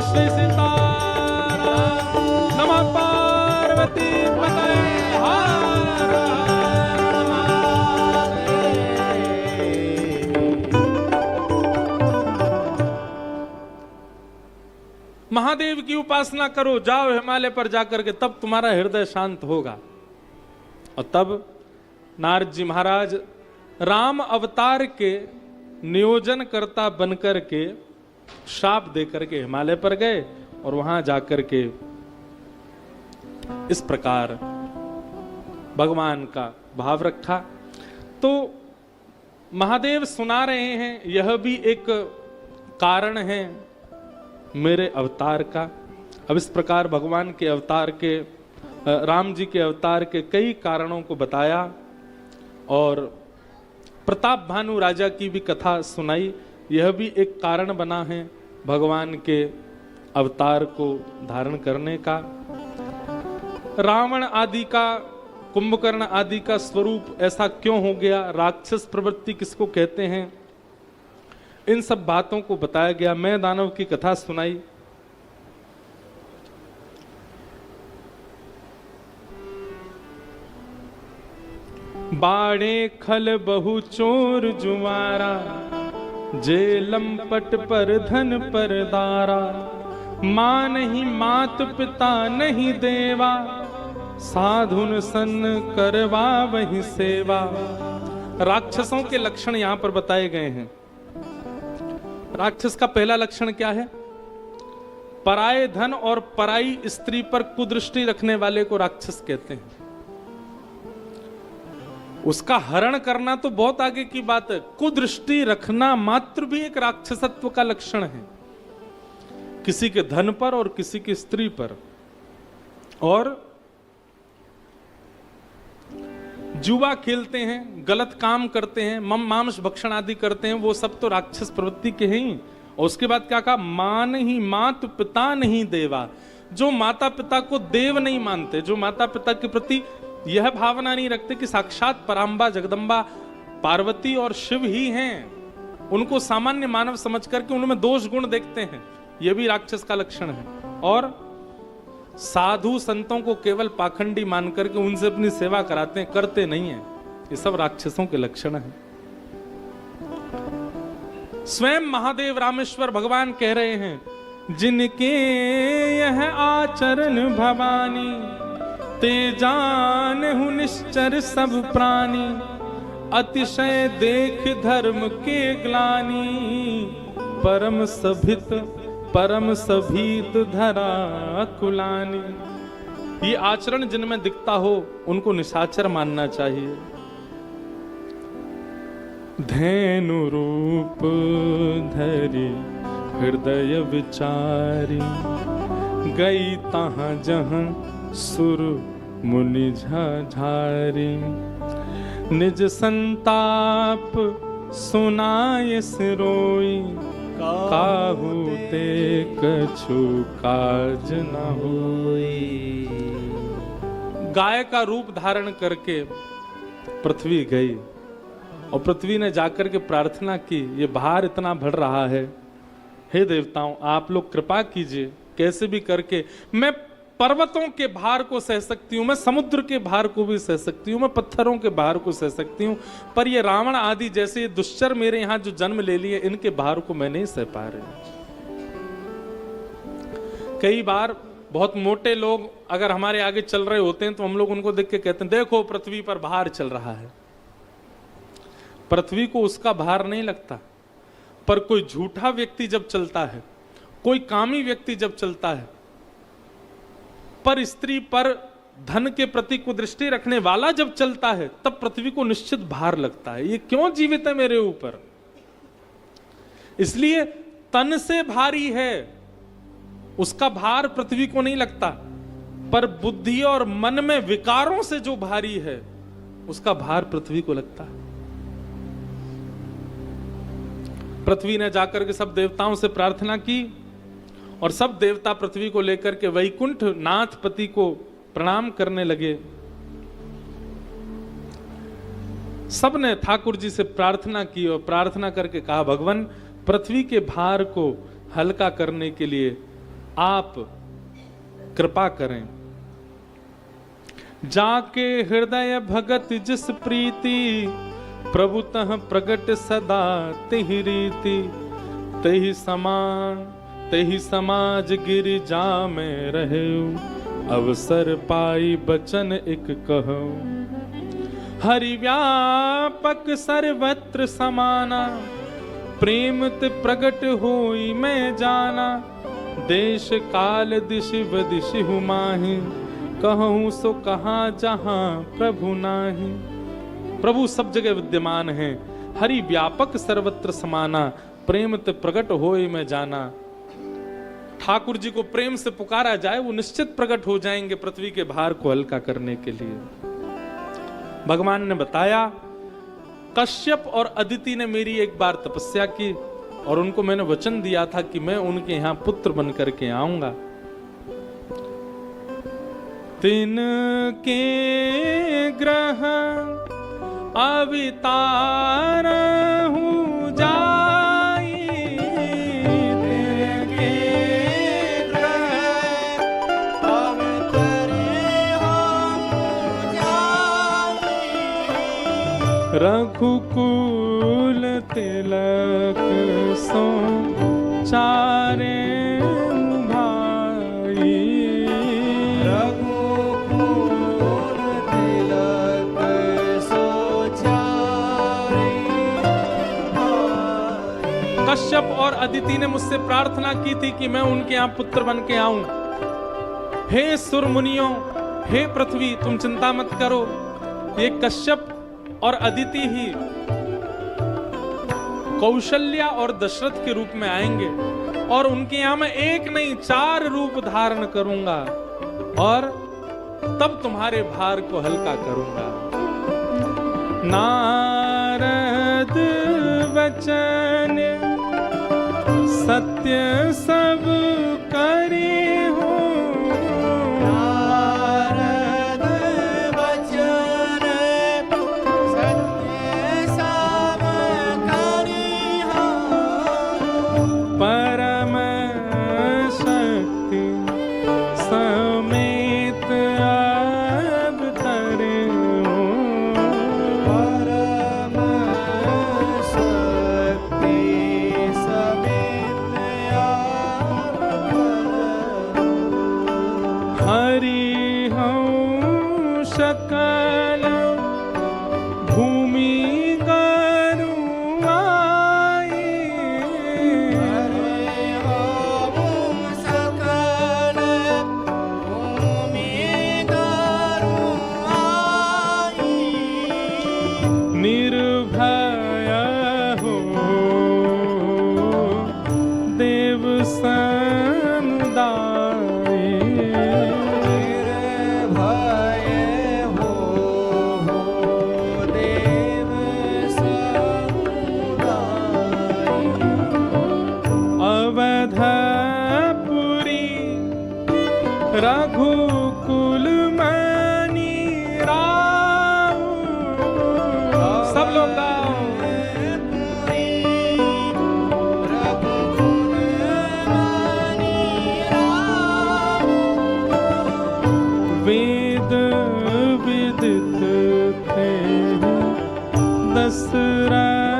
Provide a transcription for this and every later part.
श्री सीताराम। नमः पार्वती पतये हर हर महादेव। महादेव की उपासना करो, जाओ हिमालय पर जाकर के, तब तुम्हारा हृदय शांत होगा। और तब नारद जी महाराज राम अवतार के नियोजन कर्ता बनकर के शाप देकर के हिमालय पर गए और वहां जाकर के इस प्रकार भगवान का भाव रखा। तो महादेव सुना रहे हैं, यह भी एक कारण है मेरे अवतार का। अब इस प्रकार भगवान के अवतार के, राम जी के अवतार के कई कारणों को बताया और प्रताप भानु राजा की भी कथा सुनाई। यह भी एक कारण बना है भगवान के अवतार को धारण करने का। रावण आदि का, कुंभकर्ण आदि का स्वरूप ऐसा क्यों हो गया, राक्षस प्रवृत्ति किसको कहते हैं, इन सब बातों को बताया गया। मैं दानव की कथा सुनाई। बाड़े खल बहु चोर जुआरा, जे लंपट पर धन पर दारा। मां नहीं मात पिता नहीं देवा, साधुन सन्न करवा वही सेवा। राक्षसों के लक्षण यहां पर बताए गए हैं। राक्षस का पहला लक्षण क्या है? पराये धन और पराई स्त्री पर कुदृष्टि रखने वाले को राक्षस कहते हैं। उसका हरण करना तो बहुत आगे की बात है, कुदृष्टि रखना मात्र भी एक राक्षसत्व का लक्षण है, किसी के धन पर और किसी की स्त्री पर। और जुआ खेलते हैं, गलत काम करते हैं, मांस भक्षण आदि करते हैं, वो सब तो राक्षस प्रवृत्ति के हैं ही। और उसके बाद क्या कहा? मां नहीं मात पिता नहीं देवा। जो माता पिता को देव नहीं मानते, जो माता पिता के प्रति यह भावना नहीं रखते कि साक्षात पराम्बा जगदम्बा पार्वती और शिव ही हैं, उनको सामान्य मानव समझ करके उनमें दोष गुण देखते हैं, यह भी राक्षस का लक्षण है। और साधु संतों को केवल पाखंडी मान करके उनसे अपनी सेवा कराते हैं, करते नहीं है, ये सब राक्षसों के लक्षण हैं। स्वयं महादेव रामेश्वर भगवान कह रहे हैं, जिनके यह आचरण भवानी, ते जानहु निश्चर सब प्राणी। अतिशय देख धर्म के ग्लानि, परम सभीत धरा कुलानी। ये आचरण जिनमें दिखता हो उनको निशाचर मानना चाहिए। धैनु रूप धरि हृदय विचारी, गई तहां जहां सुर मुनि झाझारी। निज संताप सुनाय सिरोई, काहू ते कछु काज न होई। गाय का रूप धारण करके पृथ्वी गई और पृथ्वी ने जाकर के प्रार्थना की, ये भार इतना बढ़ रहा है, हे देवताओं आप लोग कृपा कीजिए, कैसे भी करके मैं पर्वतों के भार को सह सकती हूँ, मैं समुद्र के भार को भी सह सकती हूँ, मैं पत्थरों के भार को सह सकती हूँ, पर ये रावण आदि जैसे दुश्चर मेरे यहाँ जो जन्म ले लिए, इनके भार को मैं नहीं सह पा रही। कई बार बहुत मोटे लोग अगर हमारे आगे चल रहे होते हैं तो हम लोग उनको देख के कहते हैं, देखो पृथ्वी पर भार चल रहा है। पृथ्वी को उसका भार नहीं लगता, पर कोई झूठा व्यक्ति जब चलता है, कोई कामी व्यक्ति जब चलता है, पर स्त्री पर धन के प्रति कुदृष्टि रखने वाला जब चलता है, तब पृथ्वी को निश्चित भार लगता है। ये क्यों जीवित है मेरे ऊपर? इसलिए तन से भारी है, उसका भार पृथ्वी को नहीं लगता, पर बुद्धि और मन में विकारों से जो भारी है उसका भार पृथ्वी को लगता है। पृथ्वी ने जाकर के सब देवताओं से प्रार्थना की और सब देवता पृथ्वी को लेकर के वैकुंठ नाथपति को प्रणाम करने लगे। सब ने ठाकुर जी से प्रार्थना की और प्रार्थना करके कहा, भगवान पृथ्वी के भार को हल्का करने के लिए आप कृपा करें। जाके हृदय भगत जिस प्रीति, प्रभु तह प्रगट सदा तिहि रीति। तहि समान तहि समाज गिरिजा में रहु, अवसर पाई बचन एक कहु। हरि व्यापक सर्वत्र समाना, प्रेम ते प्रगट होई मैं जाना। देश काल दिश बदिश हुमाहि, कहूँ सो कहाँ जहाँ प्रभु नाही। प्रभु सब जगह विद्यमान है। हरि व्यापक सर्वत्र समाना, प्रेम ते प्रगट होई मैं जाना। ठाकुर जी को प्रेम से पुकारा जाए, वो निश्चित प्रकट हो जाएंगे पृथ्वी के भार को हल्का करने के लिए। भगवान ने बताया, कश्यप और अदिति ने मेरी एक बार तपस्या की और उनको मैंने वचन दिया था कि मैं उनके यहां पुत्र बन करके आऊंगा। तिनके ग्रह अवतार हूँ जाई, तिनके ग्रह अवतरे हूँ जाई। रघुकुल तिलक सो चारे भाई, कश्यप और अदिति ने मुझसे प्रार्थना की थी कि मैं उनके यहाँ पुत्र बन के आऊं। हे सुर मुनियों, हे पृथ्वी, तुम चिंता मत करो। ये कश्यप और अदिति ही कौशल्या और दशरथ के रूप में आएंगे और उनके यहाँ मैं एक नहीं 4 रूप धारण करूंगा और तब तुम्हारे भार को हल्का करूंगा। नारद वचन सत्य सब करे हो, नारद वचन सत्य सब करे हो। परम शक्ति समेत अवतरे हो, परम शक्ति हरि हूँ सकल भूमि गरु आई, हरि हूँ सकल भूमि गरु आई। निर्भय हो देव समुदाय, रघुकुल मणि राव। सब लोग गाओ। रघुकुल मणि राव। वेद विदित थे दशरथ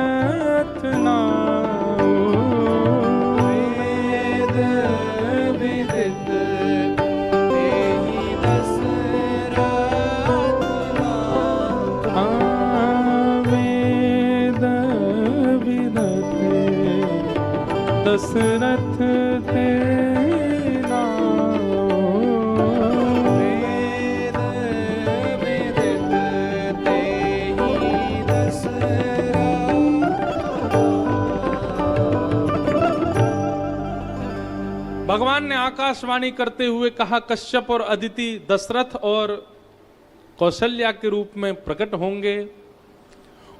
नाम, वेद विदित दशरथ थे नाम, वेद विदित तेहि दशरथ। भगवान ने आकाशवाणी करते हुए कहा, कश्यप और अदिति दशरथ और कौशल्या के रूप में प्रकट होंगे।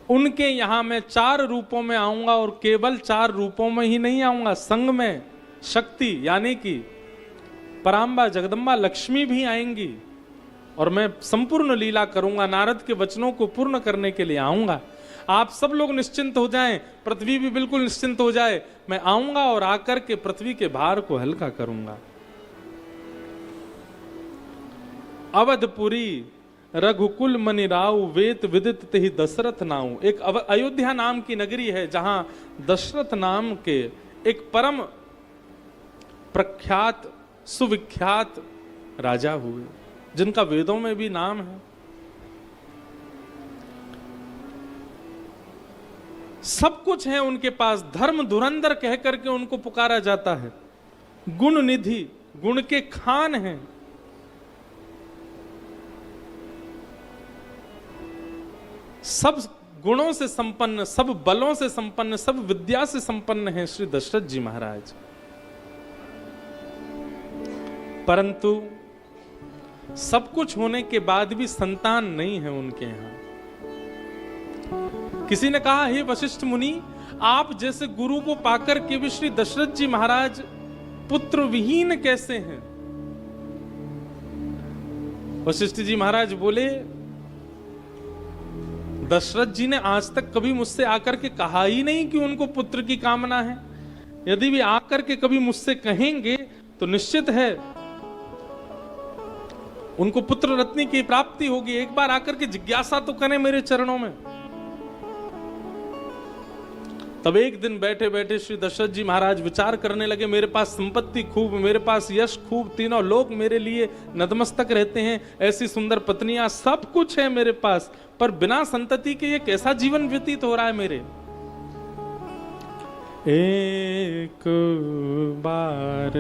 उनके यहां मैं 4 रूपों में आऊंगा और केवल 4 रूपों में ही नहीं आऊंगा, संग में शक्ति यानी कि पराम्बा जगदम्बा लक्ष्मी भी आएंगी और मैं संपूर्ण लीला करूंगा। नारद के वचनों को पूर्ण करने के लिए आऊंगा। आप सब लोग निश्चिंत हो जाएं, पृथ्वी भी बिल्कुल निश्चिंत हो जाए। मैं आऊंगा और आकर के पृथ्वी के भार को हल्का करूंगा। अवधपुरी रघुकुल मनि राव वेत विदित तेहि दशरथ नाऊ। एक अयोध्या नाम की नगरी है जहां दशरथ नाम के एक परम प्रख्यात सुविख्यात राजा हुए, जिनका वेदों में भी नाम है। सब कुछ है उनके पास, धर्म धुरंधर कह करके उनको पुकारा जाता है। गुण निधि, गुण के खान हैं। सब गुणों से संपन्न, सब बलों से संपन्न, सब विद्या से संपन्न हैं श्री दशरथ जी महाराज। परंतु सब कुछ होने के बाद भी संतान नहीं है उनके यहां। किसी ने कहा, हे वशिष्ठ मुनि, आप जैसे गुरु को पाकर के भी श्री दशरथ जी महाराज पुत्र विहीन कैसे हैं? वशिष्ठ जी महाराज बोले, दशरथ जी ने आज तक कभी मुझसे आकर के कहा ही नहीं कि उनको पुत्र की कामना है। यदि भी आकर के कभी मुझसे कहेंगे तो निश्चित है उनको पुत्र रत्नी की प्राप्ति होगी। एक बार आकर के जिज्ञासा तो करें मेरे चरणों में। तब एक दिन बैठे बैठे श्री दशरथ जी महाराज विचार करने लगे, मेरे पास संपत्ति खूब, मेरे पास यश खूब, तीनों लोग मेरे लिए नतमस्तक रहते हैं, ऐसी सुंदर पत्नियां, सब कुछ है मेरे पास, पर बिना संतति के ये कैसा जीवन व्यतीत हो रहा है मेरे। एक बार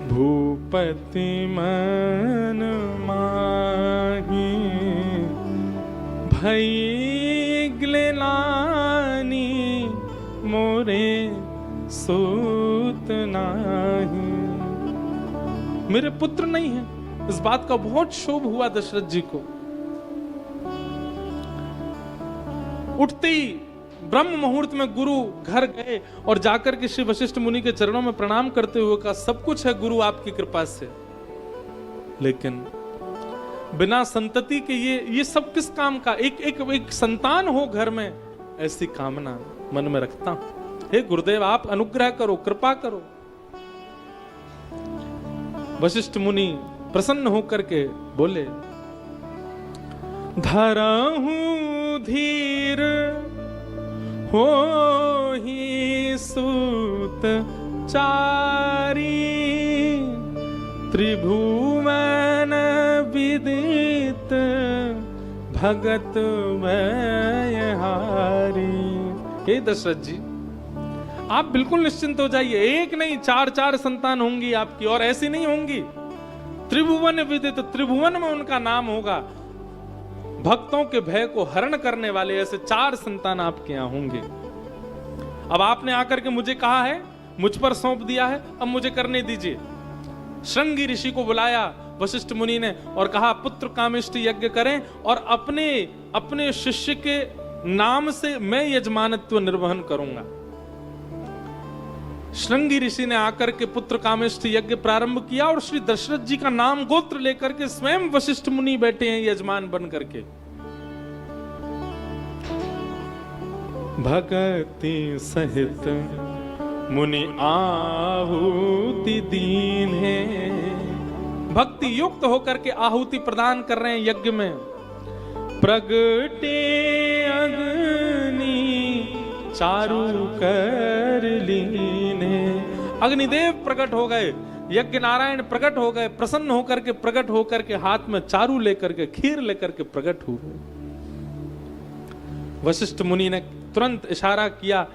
भूपति मन माही भई ग्लेलानी मोरे सूत नाही। मेरे पुत्र नहीं है, इस बात का बहुत क्षोभ हुआ दशरथ जी को। उठते ही ब्रह्म मुहूर्त में गुरु घर गए और जाकर के श्री वशिष्ठ मुनि के चरणों में प्रणाम करते हुए कहा, सब कुछ है गुरु आपकी कृपा से, लेकिन बिना संतति के ये सब किस काम का? एक संतान हो घर में, ऐसी कामना मन में रखता हूं। हे गुरुदेव, आप अनुग्रह करो, कृपा करो। वशिष्ठ मुनि प्रसन्न होकर के बोले, धरहूं धीर हो ही सूत चारी, त्रिभुवन विदित भगत हारी। हे दशरथ जी, आप बिल्कुल निश्चिंत हो जाइए, एक नहीं चार संतान होंगी आपकी, और ऐसी नहीं होंगी। त्रिभुवन विदित, त्रिभुवन में उनका नाम होगा। भक्तों के भय को हरण करने वाले ऐसे 4 संतान आपके यहां होंगे। अब आपने आकर के मुझे कहा है, मुझ पर सौंप दिया है, अब मुझे करने दीजिए। श्रृंगी ऋषि को बुलाया वशिष्ठ मुनि ने और कहा, पुत्र कामेष्टि यज्ञ करें और अपने शिष्य के नाम से मैं यजमानत्व निर्वहन करूंगा। श्रृंगी ऋषि ने आकर के पुत्र कामेष्टि यज्ञ प्रारंभ किया और श्री दशरथ जी का नाम गोत्र लेकर के स्वयं वशिष्ठ मुनि बैठे हैं यजमान बन करके। भगति सहित मुनि आहुति दीन है। भक्ति युक्त होकर के आहुति प्रदान कर रहे हैं यज्ञ में। प्रगटे अग्नि चारु कर लीने। अग्निदेव प्रकट हो गए, यज्ञ नारायण प्रकट हो गए, प्रसन्न होकर के प्रकट होकर के हाथ में चारू लेकर के, खीर लेकर के प्रकट हुए। वशिष्ठ मुनि ने तुरंत इशारा किया,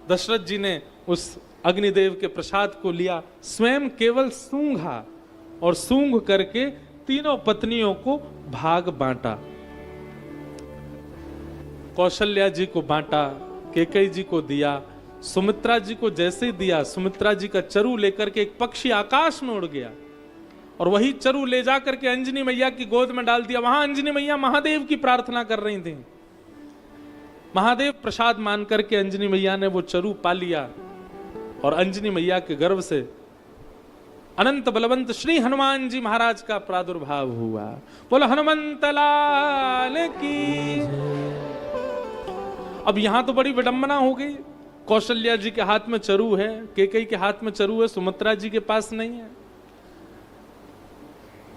दशरथ जी ने उस अग्निदेव के प्रसाद को लिया, स्वयं केवल सूंघा और सूंघ करके तीनों पत्नियों को भाग बांटा। कौशल्या जी को बांटा, केकई जी को दिया, सुमित्रा जी को जैसे ही दिया, सुमित्रा जी का चरु लेकर के एक पक्षी आकाश में उड़ गया और वही चरु ले जाकर के अंजनी मैया की गोद में डाल दिया। वहां अंजनी मैया महादेव की प्रार्थना कर रही थी। महादेव प्रसाद मान करके अंजनी मैया ने वो चरु पा लिया और अंजनी मैया के गर्भ से अनंत बलवंत श्री हनुमान जी महाराज का प्रादुर्भाव हुआ। बोलो हनुमंत लाल की। अब यहां तो बड़ी विडंबना हो गई। कौशल्या जी के हाथ में चरु है, केकई के हाथ में चरु है, सुमित्रा जी के पास नहीं है।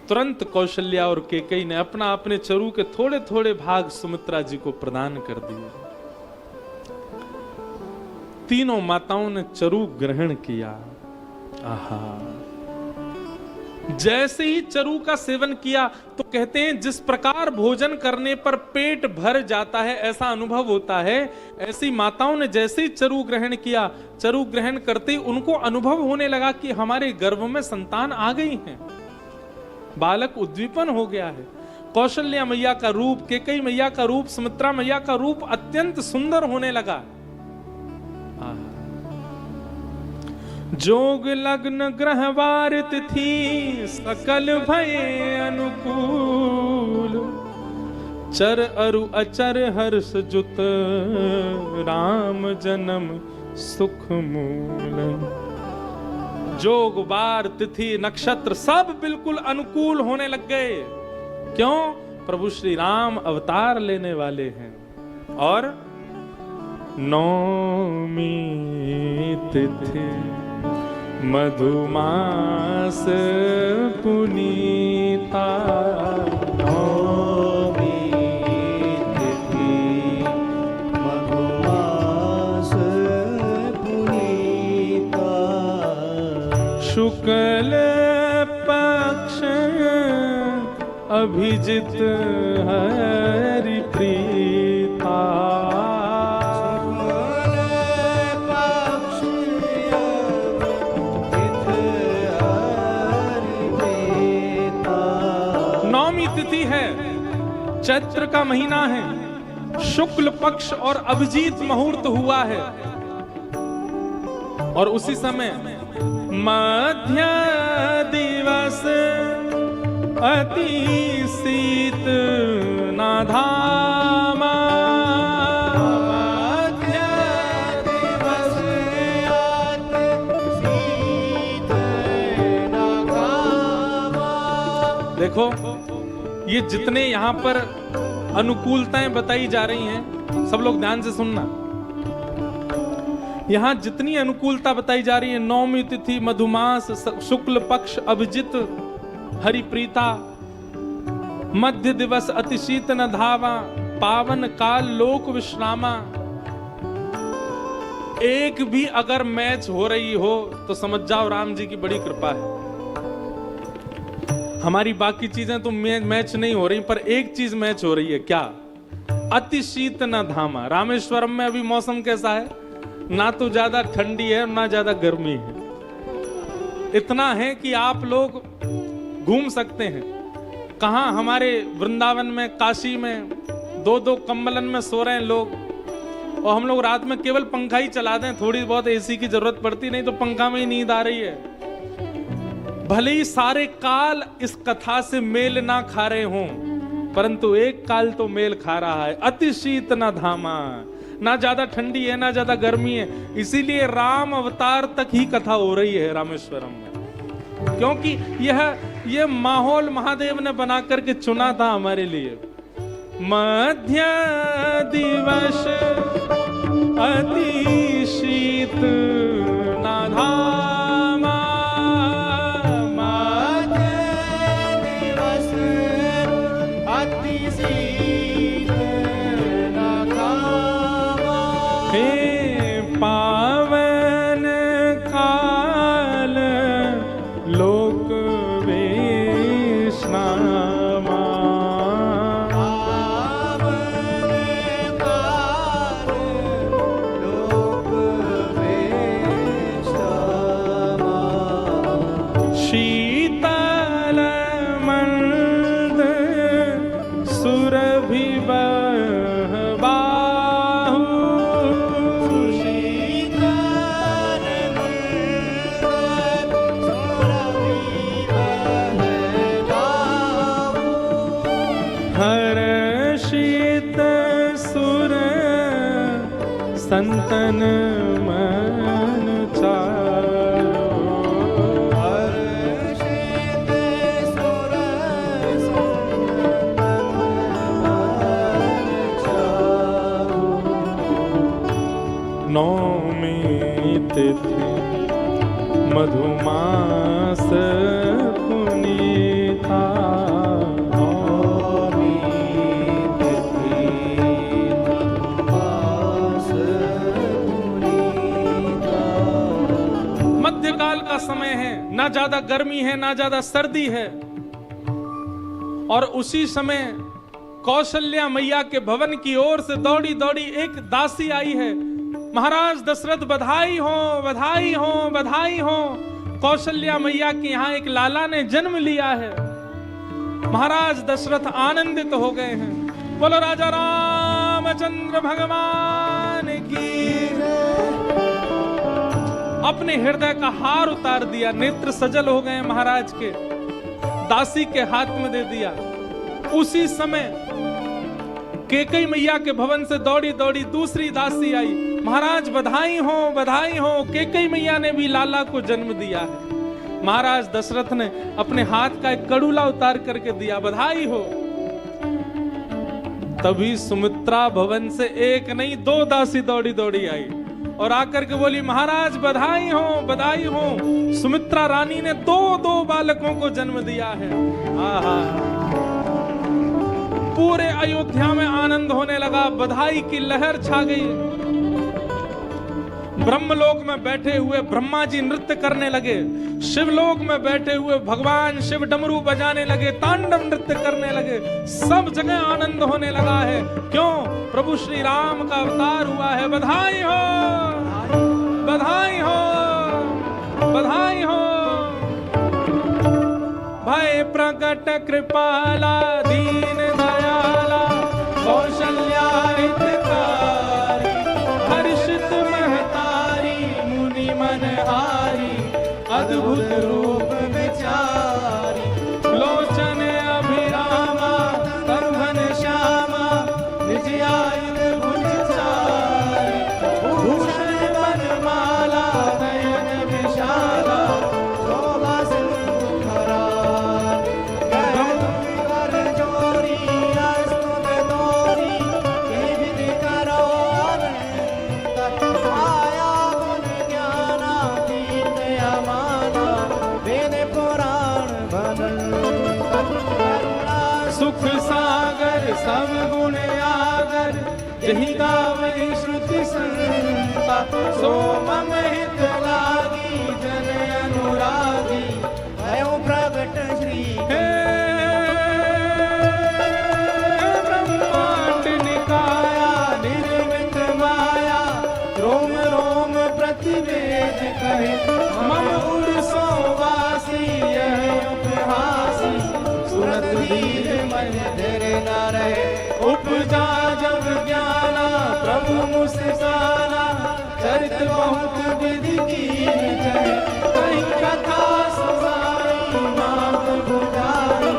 तुरंत कौशल्या और केकई ने अपना अपने चरु के थोड़े थोड़े भाग सुमित्रा जी को प्रदान कर दिए। तीनों माताओं ने चरु ग्रहण किया। आहा, जैसे ही चरु का सेवन किया तो कहते हैं जिस प्रकार भोजन करने पर पेट भर जाता है ऐसा अनुभव होता है, ऐसी माताओं ने जैसे ही चरु ग्रहण किया, चरु ग्रहण करते ही उनको अनुभव होने लगा कि हमारे गर्भ में संतान आ गई है, बालक उद्दीपन हो गया है। कौशल्या मैया का रूप, केकई मैया का रूप, सुमित्रा मैया का रूप अत्यंत सुंदर होने लगा। जोग लग्न ग्रहवार तिथि सकल भये अनुकूल, चर अरु अचर हर्ष जुत राम जन्म सुख मूल। जोग वार तिथि नक्षत्र सब बिल्कुल अनुकूल होने लग गए। क्यों? प्रभु श्री राम अवतार लेने वाले हैं। और नौमी तिथि मधुमास पुनीता, नौमी तिथि मधुमास पुनीता, शुक्ल पक्ष अभिजित हरि प्रीता। तिथि है, चैत्र का महीना है, शुक्ल पक्ष और अभिजीत मुहूर्त हुआ है। और उसी समय मध्य दिवस अति शीत न धामा, मध्य दिवस अति शीत न धामा। देखो ये जितने यहाँ पर अनुकूलताएं बताई जा रही हैं, सब लोग ध्यान से सुनना। यहाँ जितनी अनुकूलता बताई जा रही है, नौमी तिथि मधुमास शुक्ल पक्ष अभिजित हरिप्रीता, मध्य दिवस अतिशीत न धावा, पावन काल लोक विश्रामा। एक भी अगर मैच हो रही हो तो समझ जाओ राम जी की बड़ी कृपा है। हमारी बाकी चीजें तो मैच नहीं हो रही, पर एक चीज मैच हो रही है। क्या? अति शीत न धामा। रामेश्वरम में अभी मौसम कैसा है? ना तो ज्यादा ठंडी है ना ज्यादा गर्मी है। इतना है कि आप लोग घूम सकते हैं। कहां हमारे वृंदावन में, काशी में 2-2 कंबलन में सो रहे हैं लोग, और हम लोग रात में केवल पंखा ही चला दें, थोड़ी बहुत एसी की जरूरत पड़ती, नहीं तो पंखा में ही नींद आ रही है। भले ही सारे काल इस कथा से मेल ना खा रहे हों, परंतु एक काल तो मेल खा रहा है। अति शीत न धामा, ना ज्यादा ठंडी है ना ज्यादा गर्मी है। इसीलिए राम अवतार तक ही कथा हो रही है रामेश्वरम में, क्योंकि यह माहौल महादेव ने बना करके चुना था हमारे लिए। मध्य दिवस अति शीत न धामा, पावन काल लोक विश्रामा। पावन काल लोक विश्रामा। शीतल मंद सुरभि हर्षित सुर संतन मन चारो। हर्षित सुर संतन मन चारो। नौमी तिथि मधुमास पुनीता, मध्यकाल का समय है, ना ज्यादा गर्मी है ना ज्यादा सर्दी है। और उसी समय कौशल्या मैया के भवन की ओर से दौड़ी दौड़ी एक दासी आई है। महाराज दशरथ बधाई हो, बधाई हो, बधाई हो। कौशल्या मैया के यहाँ एक लाला ने जन्म लिया है। महाराज दशरथ आनंदित हो गए हैं। बोलो राजा रामचंद्र भगवान की। अपने हृदय का हार उतार दिया, नेत्र सजल हो गए महाराज के, दासी के हाथ में दे दिया। उसी समय कैकेयी मैया के भवन से दौड़ी दौड़ी दूसरी दासी आई। महाराज बधाई हो, बधाई हो। कैकेयी मैया ने भी लाला को जन्म दिया है। महाराज दशरथ ने अपने हाथ का एक कड़ूला उतार करके दिया, बधाई हो। तभी सुमित्रा भवन से एक नहीं 2 दासी दौड़ी दौड़ी आई और आकर के बोली, महाराज बधाई हो, बधाई हो। सुमित्रा रानी ने 2 बालकों को जन्म दिया है। आहा, पूरे अयोध्या में आनंद होने लगा, बधाई की लहर छा गई। ब्रह्मलोक में बैठे हुए ब्रह्मा जी नृत्य करने लगे, शिवलोक में बैठे हुए भगवान शिव डमरू बजाने लगे, तांडव नृत्य करने लगे। सब जगह आनंद होने लगा है। क्यों? प्रभु श्री राम का अवतार हुआ है। बधाई हो, बधाई हो, बधाई हो। भय प्रकट कृपाला दीन दयाला कौशल्या हितकारी हर्षित महतारी मुनि मनहारी अद्भुत रूप विचारी लोचन अभिरामा कंभन श्यामा निज आयु भुजचारी भूषण वनमाला नयन विशाला शोभा सिंधुधरारी कर जोरी अस्तुत तोरी के विधि करो अनंत माया गुण ज्ञानातीत अमाना वेद पुराण बनंत करुणा सुख सागर सब गुण आगर यही गावै श्रुति संता सो मम हित लागी जन अनुरागी भयो प्रगट श्री ब्रह्मांड निकाया निर्मित माया रोम रोम प्रतिवेद कहे मम उर्सो वासी यह उपहासी सुरत दीर मन धर न रहे उपजा जब ज्ञाना प्रभु मुस्काना चरित बहुत विधि की जय कहीं कथा सुनाई नाम बुझाई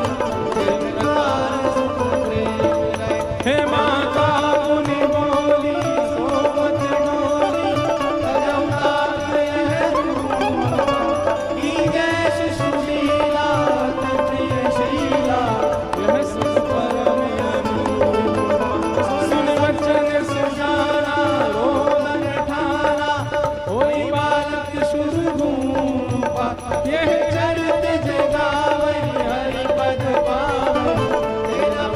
जिनकार सुख प्रेम रहे हे माता मुनि बोली सोमत डोली अजंता यह की जय शिशुशीला अति प्रिय शीला यह सुख परम सुन वचन सुजाना रोदन ठाना होई बालक शुभूपा यह चरित जगावै हरि पद पावै तेरा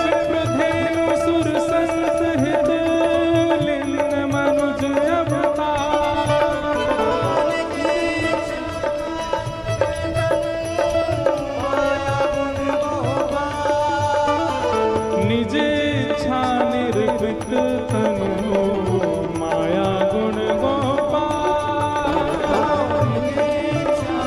विप्रधेनु सुर संत हित लिंग मनुज अवतार निजे इच्छा निर्मित तनु माया गुण गोपाल निजे इच्छा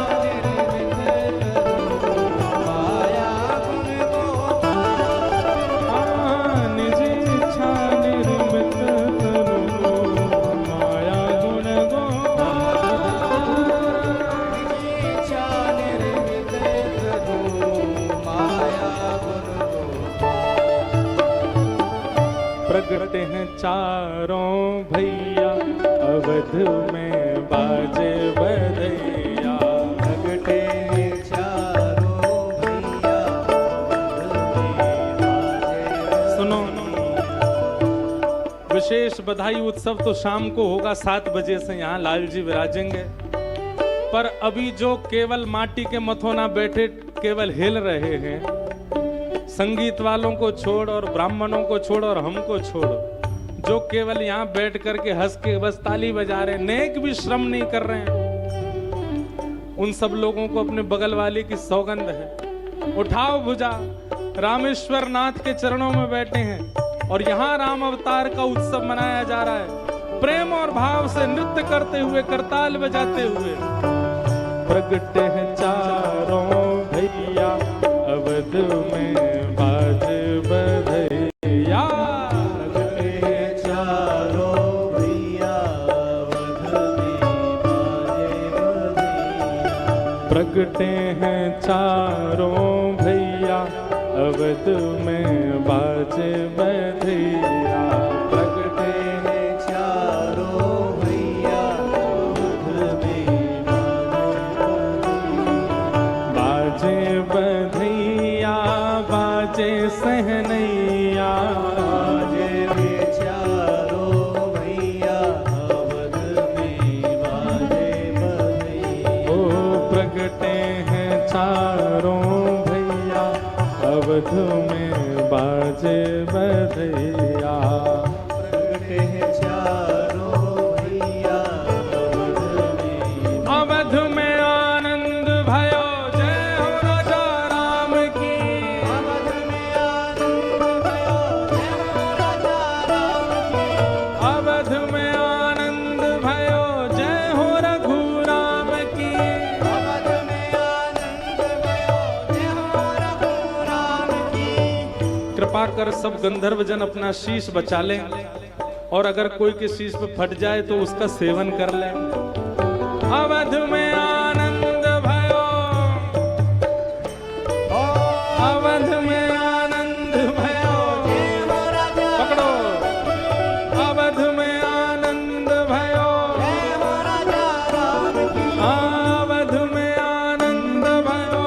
निर्मित तनु माया गुण प्रगट हैं चारों भैया अवध में बाजे बधैया प्रगटे हैं चारों भैया सुनो, विशेष बधाई उत्सव तो शाम को होगा 7 बजे से यहाँ लाल जी विराजेंगे। पर अभी जो केवल माटी के मथोना बैठे केवल हिल रहे हैं, संगीत वालों को छोड़ और ब्राह्मणों को छोड़ और हमको छोड़, जो केवल यहाँ बैठ करके हंस के बस ताली बजा रहे हैं, नेक भी श्रम नहीं कर रहे हैं, उन सब लोगों को अपने बगल वाले की सौगंध है। उठाओ भुजा, रामेश्वर नाथ के चरणों में बैठे हैं और यहाँ राम अवतार का उत्सव मनाया जा रहा है। प्रेम और भाव से नृत्य करते हुए, करताल बजाते हुए प्रगट है चारों भैया अवध में बाज बधैया। प्रगटे हैं चारों भैया अवध में बाजे बधैया। प्रगटे हैं चारों भैया अवध में बाजे बधैया, बाजे सहनैया। बाजे में चारों भैया अवध में बाजे बधैया। ओ प्रगटे हैं चारों भैया अवध में बाजे बधैया। प्रगटे हैं चारों भैया अवध में आनंद भयो, जय हो राजा राम की। अवध में आनंद भयो, जय हो राजा राम की। अवध में आनंद भयो, जय हो रघुराम की। अवध में आनंद भयो, जय हो रघुराम की। कृपा कर सब गंधर्व जन अपना शीश बचा लें और अगर कोई के शीश पे फट जाए तो उसका सेवन कर लें। अवध में आनंद भयो, अवध में आनंद भयो, जय हो राजा पकड़ो। अवध में आनंद भयो, जय हो राजा राम की। अवध में आनंद भयो,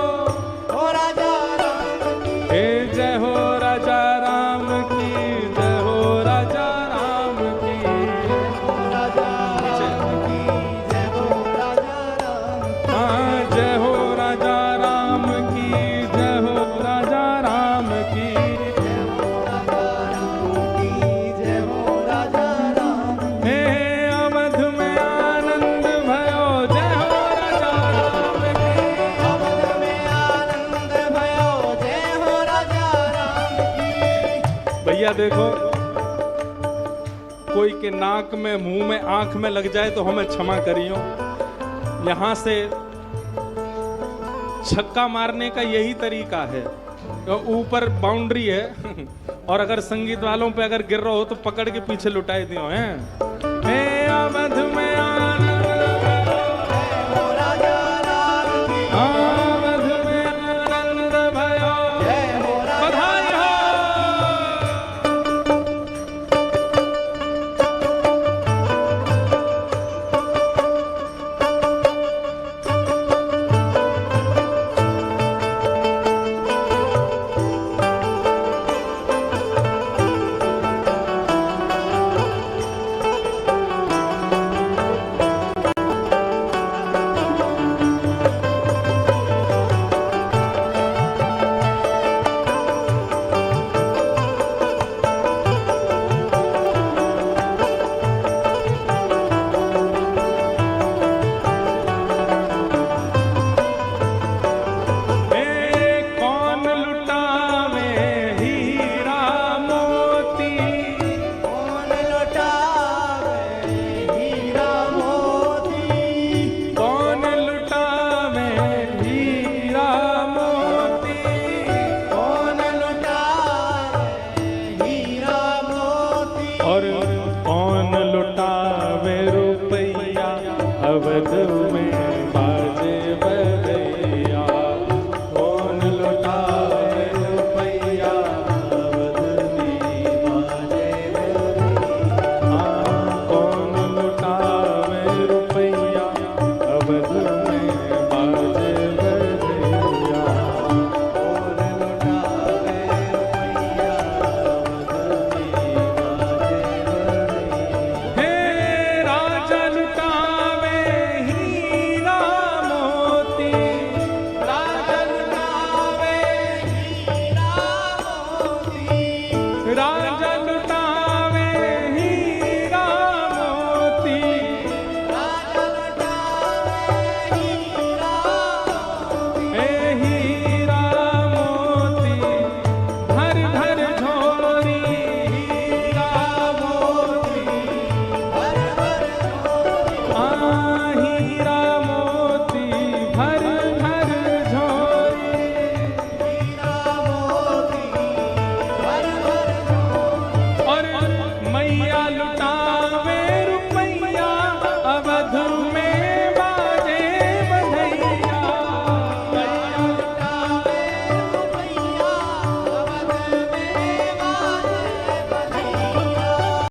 हो राजा राम की। हे जय हो राजा राम की, जय हो राजा राम की। राजा राम की, जय हो राजा राम की। हाँ जय हो राजा राम की, जय हो राजा राम की। जय हो राजा राम की, जय हो राजा राम की। हे अवध में आनंद भयो, जय हो राजा राम की। अवध में आनंद भयो, जय हो राजा राम की। भैया देखो, कोई के नाक में, मुंह में, आंख में लग जाए तो हमें क्षमा करियो। यहां से छक्का मारने का यही तरीका है, तो ऊपर बाउंड्री है और अगर संगीत वालों पे अगर गिर रहा हो तो पकड़ के पीछे लुटाई दियो हैं। हे अवध में आनंद हो राजा राम की। अवध में आनंद भयो, जय हो राजा बधाई हो। अवध